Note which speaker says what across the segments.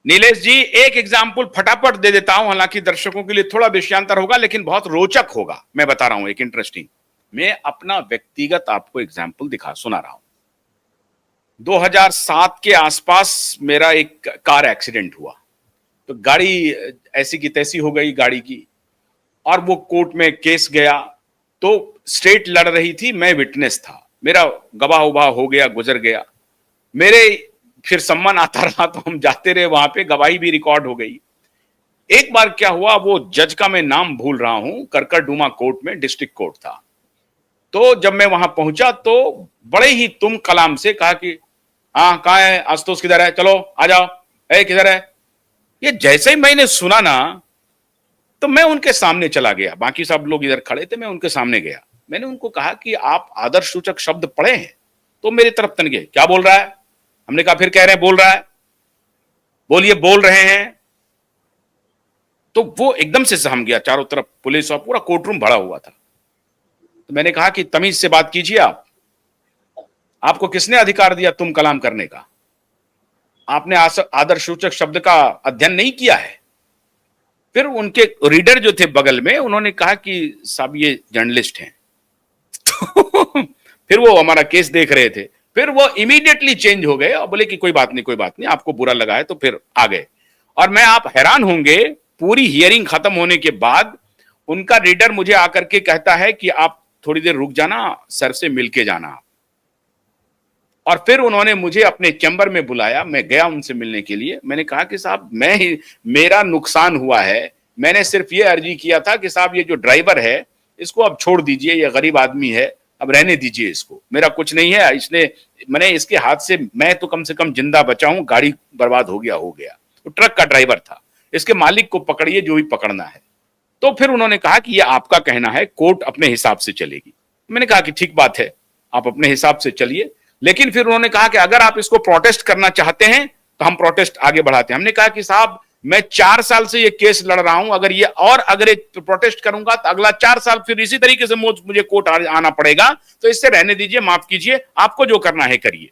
Speaker 1: नीलेश जी, एक एग्जाम्पल फटाफट दे देता हूं, हालांकि दर्शकों के लिए थोड़ा विषयांतर होगा लेकिन बहुत रोचक होगा। मैं बता रहा हूं एक इंटरेस्टिंग, मैं अपना व्यक्तिगत आपको एग्जाम्पल सुना रहा हूं। 2007 के आसपास मेरा एक कार एक्सीडेंट हुआ, तो गाड़ी ऐसी की तैसी हो गई गाड़ी की, और वो कोर्ट में केस गया। तो स्टेट लड़ रही थी, मैं विटनेस था, मेरा गवाह उबाह हो गया, गुजर गया। मेरे फिर सम्मान आता रहा तो हम जाते रहे वहां पे, गवाही भी रिकॉर्ड हो गई। एक बार क्या हुआ, वो जज का मैं नाम भूल रहा हूं, करकरडुमा कोर्ट में, डिस्ट्रिक्ट कोर्ट था। तो जब मैं वहां पहुंचा तो बड़े ही तुम कलाम से कहा कि हाँ कहाँ है आशुतोष, किधर है, चलो आ जाओ, ए किधर है। ये जैसे ही मैंने सुना ना, तो मैं उनके सामने चला गया, बाकी सब लोग इधर खड़े थे, मैं उनके सामने गया। मैंने उनको कहा कि आप आदर्श सूचक शब्द पढ़े हैं? तो मेरी तरफ तन गए, क्या बोल रहा है? हमने कहा फिर कह रहे हैं बोल रहा है, बोलिए बोल रहे हैं। तो वो एकदम से सहम गया, चारों तरफ पुलिस और पूरा कोर्ट रूम भरा हुआ था। तो मैंने कहा कि तमीज से बात कीजिए, आपको किसने अधिकार दिया तुम कलाम करने का? आपने आदर्श सूचक शब्द का अध्ययन नहीं किया है? फिर उनके रीडर जो थे बगल में, उन्होंने कहा कि साहब ये जर्नलिस्ट हैं। तो फिर वो हमारा केस देख रहे थे, फिर वो इमीडिएटली चेंज हो गए और बोले कि कोई बात नहीं, कोई बात नहीं, आपको बुरा लगा है तो फिर आ गए। और मैं, आप हैरान होंगे, पूरी हियरिंग खत्म होने के बाद उनका रीडर मुझे आकर के कहता है कि आप थोड़ी देर रुक जाना, सर से मिलके जाना। और फिर उन्होंने मुझे अपने चैम्बर में बुलाया, मैं गया उनसे मिलने के लिए। मैंने कहा कि साहब मेरा नुकसान हुआ है, मैंने सिर्फ ये अर्जी किया था कि साहब ये जो ड्राइवर है इसको अब छोड़ दीजिए, ये गरीब आदमी है, अब रहने दीजिए इसको, मेरा कुछ नहीं है, मैंने इसके हाथ से मैं तो कम से कम जिंदा बचा हूं, गाड़ी बर्बाद हो गया। तो ट्रक का ड्राइवर था, इसके मालिक को पकड़िए जो भी पकड़ना है। तो फिर उन्होंने कहा कि ये आपका कहना है, कोर्ट अपने हिसाब से चलेगी। मैंने कहा कि ठीक बात है, आप अपने हिसाब से चलिए। लेकिन फिर उन्होंने कहा कि अगर आप इसको प्रोटेस्ट करना चाहते हैं तो हम प्रोटेस्ट आगे बढ़ाते हैं। हमने कहा कि साहब मैं 4 साल से ये केस लड़ रहा हूं, अगर प्रोटेस्ट करूंगा तो अगला 4 साल फिर इसी तरीके से मुझे कोर्ट आना पड़ेगा, तो इससे रहने दीजिए, माफ कीजिए, आपको जो करना है करिए।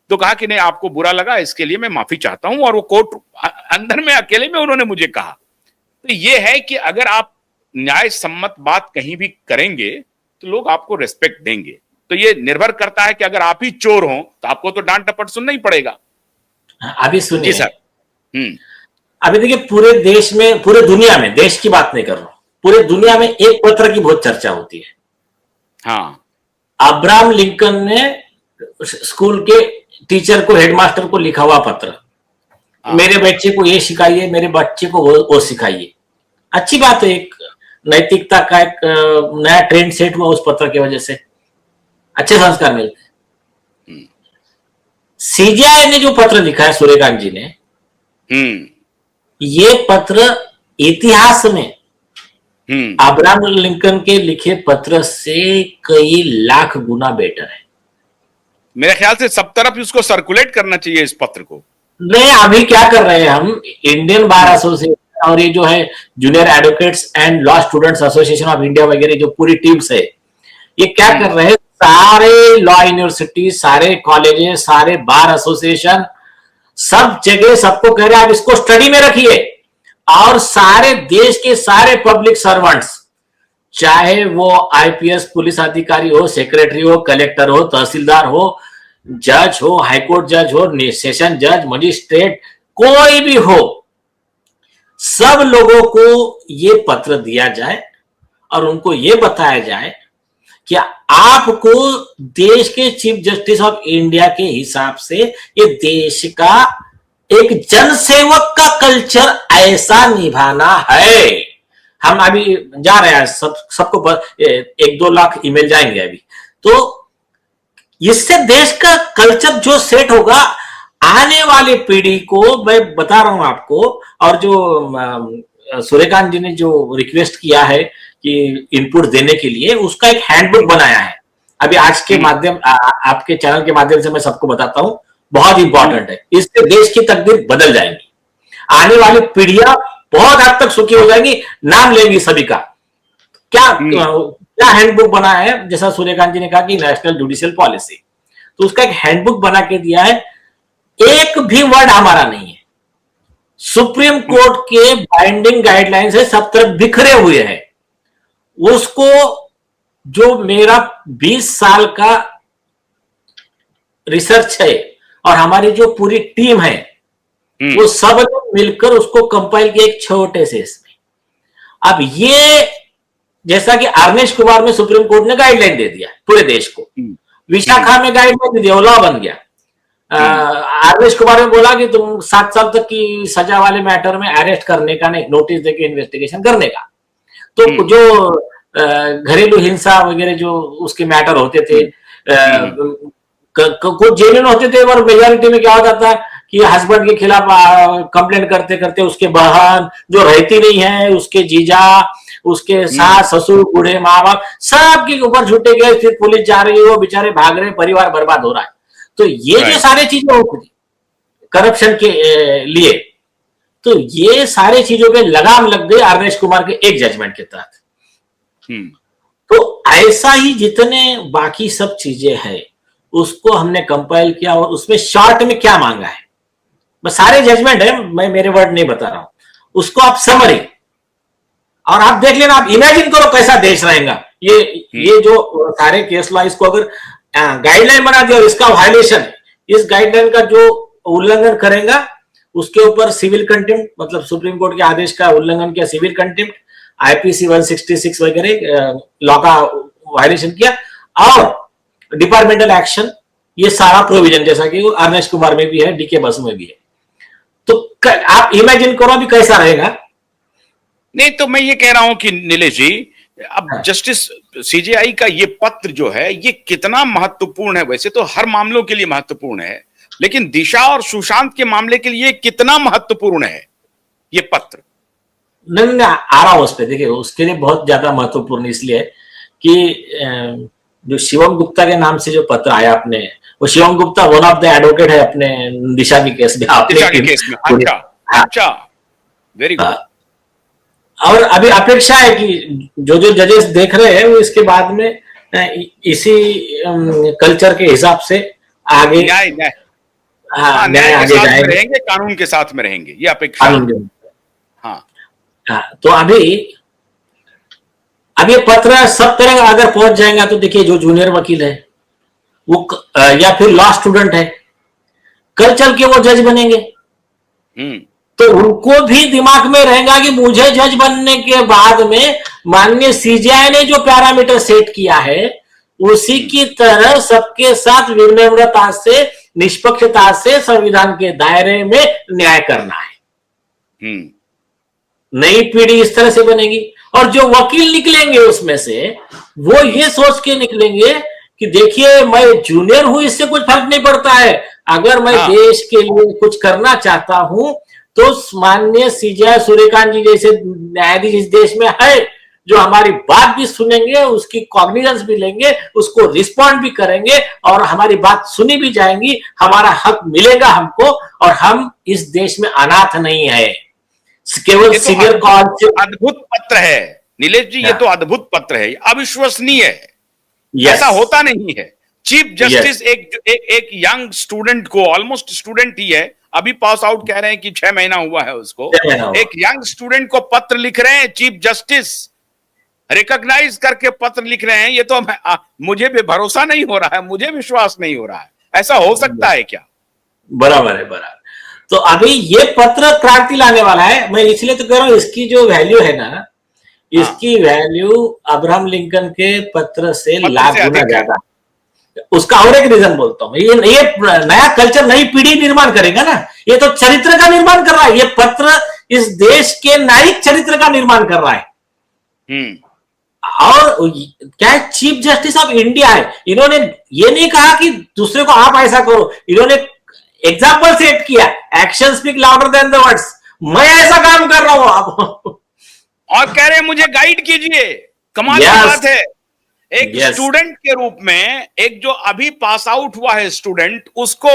Speaker 1: तो कहा कि नहीं, आपको बुरा लगा, इसके लिए मैं माफी चाहता हूं। और वो कोर्ट अंदर में अकेले में उन्होंने मुझे कहा। तो ये है कि अगर आप न्याय सम्मत बात कहीं भी करेंगे तो लोग आपको रेस्पेक्ट देंगे। तो ये निर्भर करता है कि अगर आप ही चोर हो तो आपको तो डांट टपट सुनना ही पड़ेगा।
Speaker 2: अभी सुनिए
Speaker 1: सर,
Speaker 2: अभी देखिए, पूरे देश में, पूरे दुनिया में, देश की बात नहीं कर रहा हूं, पूरे दुनिया में एक पत्र की बहुत चर्चा होती है।
Speaker 1: हाँ,
Speaker 2: अब्राहम लिंकन ने स्कूल के टीचर को, हेडमास्टर को लिखा हुआ पत्र, मेरे बच्चे को ये सिखाइए, मेरे बच्चे को वो सिखाइए। अच्छी बात है, एक नैतिकता का एक नया ट्रेंड सेट हुआ उस पत्र की वजह से, अच्छे संस्कार मिलते हैं। सीजीआई ने जो पत्र लिखा है सूर्यकांत जी ने, ये पत्र इतिहास में अब्राहम लिंकन के लिखे पत्र से कई लाख गुना बेटर है।
Speaker 1: मेरे ख्याल से सब तरफ इसको सर्कुलेट करना चाहिए, इस पत्र को।
Speaker 2: नहीं, अभी क्या कर रहे हैं हम, इंडियन बार एसोसिएशन और ये जो है junior advocates and law students association of India वगैरह, जो पूरी टीम्स है, ये क्या कर रहे हैं, सारे लॉ यूनिवर्सिटी, सारे कॉलेजेस, सारे बार एसोसिएशन, सब जगह सबको कह रहे हैं आप इसको स्टडी में रखिए। और सारे देश के सारे पब्लिक सर्वेंट्स, चाहे वो आईपीएस पुलिस अधिकारी हो, सेक्रेटरी हो, कलेक्टर हो, तहसीलदार हो, जज हो, हाईकोर्ट जज हो, सेशन जज, मजिस्ट्रेट, कोई भी हो, सब लोगों को ये पत्र दिया जाए और उनको ये बताया जाए कि आपको देश के चीफ जस्टिस ऑफ इंडिया के हिसाब से ये देश का एक जनसेवक का कल्चर ऐसा निभाना है। हम अभी जा रहे हैं, सबको 1-2 लाख ईमेल जाएंगे अभी, तो इससे देश का कल्चर जो सेट होगा, आने वाली पीढ़ी को मैं बता रहा हूं आपको। और जो सूर्यकांत जी ने जो रिक्वेस्ट किया है कि इनपुट देने के लिए, उसका एक हैंडबुक बनाया है। अभी आज के माध्यम, आपके चैनल के माध्यम से मैं सबको बताता हूं, बहुत इंपॉर्टेंट है। इससे देश की तकदीर बदल जाएंगी, आने वाली पीढ़ियां बहुत हद तक सुखी हो जाएंगी, नाम लेंगी सभी का। क्या हैंडबुक बना है, जैसा सूर्यकांत जी ने कहा कि नेशनल जुडिशियल पॉलिसी, तो उसका एक हैंडबुक बना के दिया है। एक भी वर्ड हमारा नहीं है, सुप्रीम कोर्ट के बाइंडिंग गाइडलाइंस है, सब तरफ बिखरे हुए हैं। उसको जो मेरा 20 साल का रिसर्च है और हमारी जो पूरी टीम है, वो सब ने मिलकर उसको कंपाइल किया एक छोटे से इसमें। अब ये जैसा कि आर्नेश कुमार में सुप्रीम कोर्ट ने गाइडलाइन दे दिया पूरे देश को, विशाखा में गाइडलाइन दे दिया, लॉ बन गया। आर्नेश कुमार ने बोला कि तुम 7 साल तक की सजा वाले मैटर में अरेस्ट करने का नहीं, नोटिस देके इन्वेस्टिगेशन करने का। तो जो घरेलू हिंसा वगैरह जो उसके मैटर होते थे, कुछ जेन्युइन होते थे, और मेजोरिटी में क्या होता था कि हस्बैंड के खिलाफ कंप्लेंट करते करते उसके बहन जो रहती नहीं है, उसके जीजा, उसके सास ससुर, बूढ़े माँ बाप, सबके ऊपर झूठे गए, फिर पुलिस जा रही है, वो बेचारे भाग रहे, परिवार बर्बाद हो रहा है। तो ये जो सारी चीजें होती करप्शन के लिए, तो ये सारी चीजों पे लगाम लग गई आर्नेश कुमार के एक जजमेंट के तहत। तो ऐसा ही जितने बाकी सब चीजें हैं उसको हमने कंपाइल किया, और उसमें शॉर्ट में क्या मांगा है, बस सारे जजमेंट है, मैं मेरे वर्ड नहीं बता रहा हूं, उसको आप समरी और आप देख लेना, आप इमेजिन करो कैसा देश रहेगा। ये जो सारे केस लॉ, इसको अगर गाइडलाइन बना दिया और इसका वायलेशन, इस गाइडलाइन का जो उल्लंघन करेगा उसके ऊपर सिविल कंटेम्प्ट, मतलब सुप्रीम कोर्ट के आदेश का उल्लंघन किया, सिविल कंटेम्प्ट, आईपीसी 166 वगैरह लॉ का वायलेशन किया, और डिपार्टमेंटल एक्शन, ये सारा प्रोविजन जैसा कि आर्नेश कुमार में भी है, डीके बसु में भी है। तो आप इमेजिन करो अभी कैसा रहेगा।
Speaker 1: नहीं, तो मैं ये कह रहा हूं कि नीलेश जी, अब जस्टिस सीजेआई का ये पत्र जो है ये कितना महत्वपूर्ण है। वैसे तो हर मामलों के लिए महत्वपूर्ण है, लेकिन दिशा और सुशांत के मामले के लिए कितना महत्वपूर्ण है ये पत्र?
Speaker 2: नहीं, आ रहा हूं उस पर। देखिए, उसके लिए बहुत ज्यादा महत्वपूर्ण इसलिए कि जो शिवम गुप्ता के नाम से जो पत्र आया अपने, वो Shivam Gupta one of the advocate है अपने दिशा के केस में, अच्छा, वेरी गुड। और अभी अपेक्षा है कि जो जजेस देख रहे हैं वो इसके बाद में इसी कल्चर के हिसाब से आगे न्याय आगे
Speaker 1: रहेंगे, कानून के साथ में रहेंगे, ये अपेक्षा।
Speaker 2: हाँ, तो अभी ये पत्र सब तरह अगर पहुंच जाएगा तो देखिए, जो जूनियर वकील है वो या फिर लॉ स्टूडेंट है, कल चल के वो जज बनेंगे, तो उनको भी दिमाग में रहेगा कि मुझे जज बनने के बाद में माननीय सीजेआई ने जो पैरामीटर सेट किया है उसी की तरह सबके साथ विनम्रता से, निष्पक्षता से संविधान के दायरे में न्याय करना है। नई पीढ़ी इस तरह से बनेगी, और जो वकील निकलेंगे उसमें से वो ये सोच के निकलेंगे कि देखिए, मैं जूनियर हूं, इससे कुछ फर्क नहीं पड़ता है, अगर मैं देश के लिए कुछ करना चाहता हूं तो माननीय सीजेआई सूर्यकांत जी जैसे न्यायाधीश इस देश में है, जो हमारी बात भी सुनेंगे, उसकी कॉग्निजेंस भी लेंगे, उसको रिस्पॉन्ड भी करेंगे, और हमारी बात सुनी भी जाएंगी, हमारा हक मिलेगा हमको, और हम इस देश में अनाथ नहीं है। केवल सीनियर कॉल।
Speaker 1: अद्भुत पत्र है नीलेश जी, ये तो अद्भुत पत्र है, अविश्वसनीय है। ऐसा होता नहीं है। चीफ जस्टिस एक यंग स्टूडेंट को, ऑलमोस्ट स्टूडेंट ही है, अभी पास आउट कह रहे हैं कि 6 महीना हुआ है उसको, एक यंग स्टूडेंट को पत्र लिख रहे हैं, चीफ जस्टिस रिकॉग्नाइज करके पत्र लिख रहे हैं। ये तो मुझे भी भरोसा नहीं हो रहा है, मुझे विश्वास नहीं हो रहा है, ऐसा हो सकता है क्या?
Speaker 2: बराबर है, बराबर। तो अभी ये पत्र क्रांति लाने वाला है। मैं इसलिए तो कह रहा हूं, इसकी जो वैल्यू है ना, इसकी वैल्यू अब्राहम लिंकन के पत्र से लाख गुना ज्यादा। उसका और एक रीजन बोलता हूं, ये नया कल्चर, नई पीढ़ी निर्माण करेगा ना, ये तो चरित्र का निर्माण कर रहा है। ये पत्र इस देश के न्यायिक चरित्र का निर्माण कर रहा है। और क्या है, चीफ जस्टिस ऑफ इंडिया है। इन्होंने ये नहीं कहा कि दूसरे को आप ऐसा करो, इन्होंने एग्जाम्पल सेट किया, action speak louder than the words. मैं ऐसा काम कर रहा हूं आप
Speaker 1: और कह रहे हैं मुझे गाइड कीजिए। कमाल की बात है, एक स्टूडेंट के रूप में, एक जो अभी पास आउट हुआ है स्टूडेंट, उसको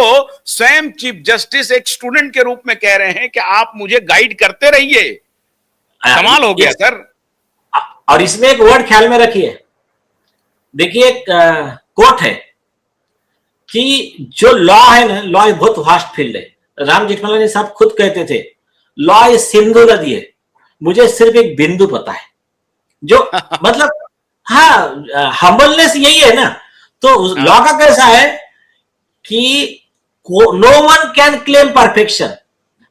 Speaker 1: स्वयं चीफ जस्टिस एक स्टूडेंट के रूप में कह रहे हैं कि आप मुझे गाइड करते रहिए। कमाल हो गया सर।
Speaker 2: और इसमें एक वर्ड ख्याल में रखिए, देखिए एक कोट है कि जो लॉ है ना, लॉ बहुत वास्ट फील्ड है। राम जेठमलानी साहब खुद कहते थे, लॉ इज सिंधु नदी है, मुझे सिर्फ एक बिंदु पता है जो मतलब हाँ हम्बलनेस यही है ना। तो लॉ का कैसा है कि no one can claim perfection,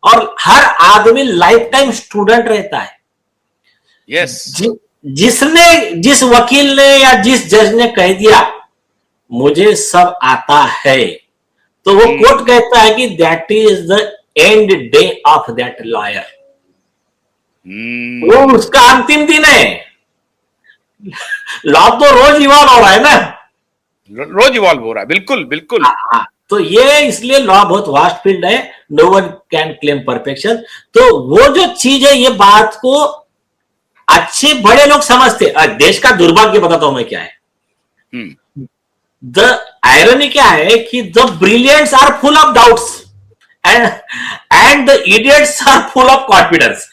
Speaker 2: और हर आदमी लाइफ टाइम स्टूडेंट रहता है।
Speaker 1: यस
Speaker 2: जिसने, जिस वकील ने या जिस जज ने कह दिया मुझे सब आता है, तो वो कोर्ट कहता है कि that is the end day of that lawyer. वो उसका अंतिम दिन है। लॉ तो रोज इवॉल्व हो रहा है ना,
Speaker 1: रोज इवॉल्व हो रहा है, बिल्कुल बिल्कुल।
Speaker 2: तो ये इसलिए लॉ बहुत वास्ट फील्ड है, no one can claim perfection. तो वो जो चीज है, ये बात को अच्छे बड़े लोग समझते। देश का दुर्भाग्य बताता हूं मैं क्या है। द आयरनी क्या है कि the brilliants are full of doubts and the idiots are full of confidence.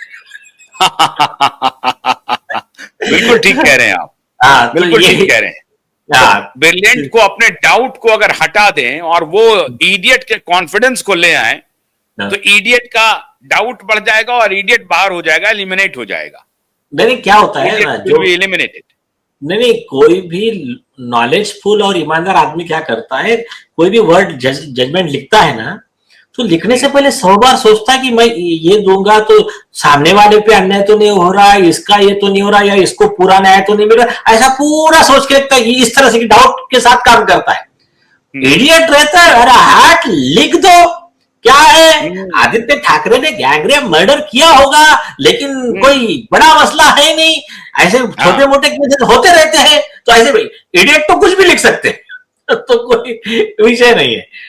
Speaker 1: बिल्कुल ठीक कह रहे हैं आप, बिल्कुल ठीक कह रहे हैं। तो ब्रिलियंट को अपने डाउट को अगर हटा दें और वो इडियट के कॉन्फिडेंस को ले आए, तो इडियट का डाउट बढ़ जाएगा और इडियट बाहर हो जाएगा, एलिमिनेट हो जाएगा।
Speaker 2: नहीं क्या होता है ना, जो
Speaker 1: एलिमिनेटेड।
Speaker 2: नहीं कोई भी नॉलेजफुल और ईमानदार आदमी क्या करता है, कोई भी वर्ड जजमेंट लिखता है ना, तो लिखने से पहले 100 बार सोचता है कि मैं ये दूंगा तो सामने वाले पे अन्याय तो नहीं हो रहा, इसका ये तो नहीं हो रहा, या इसको पूरा न्याय तो नहीं मिल रहा। ऐसा पूरा सोच के लिखता है, इस तरह से डाउट के साथ काम करता है। इडियट रहता है, अरे हाथ लिख दो, क्या है आदित्य ठाकरे ने गैंगरेप मर्डर किया होगा, लेकिन कोई बड़ा मसला है नहीं, ऐसे छोटे मोटे केसेस होते रहते हैं, तो ऐसे भाई इडियट तो कुछ भी लिख सकते हैं। तो कोई विषय नहीं है।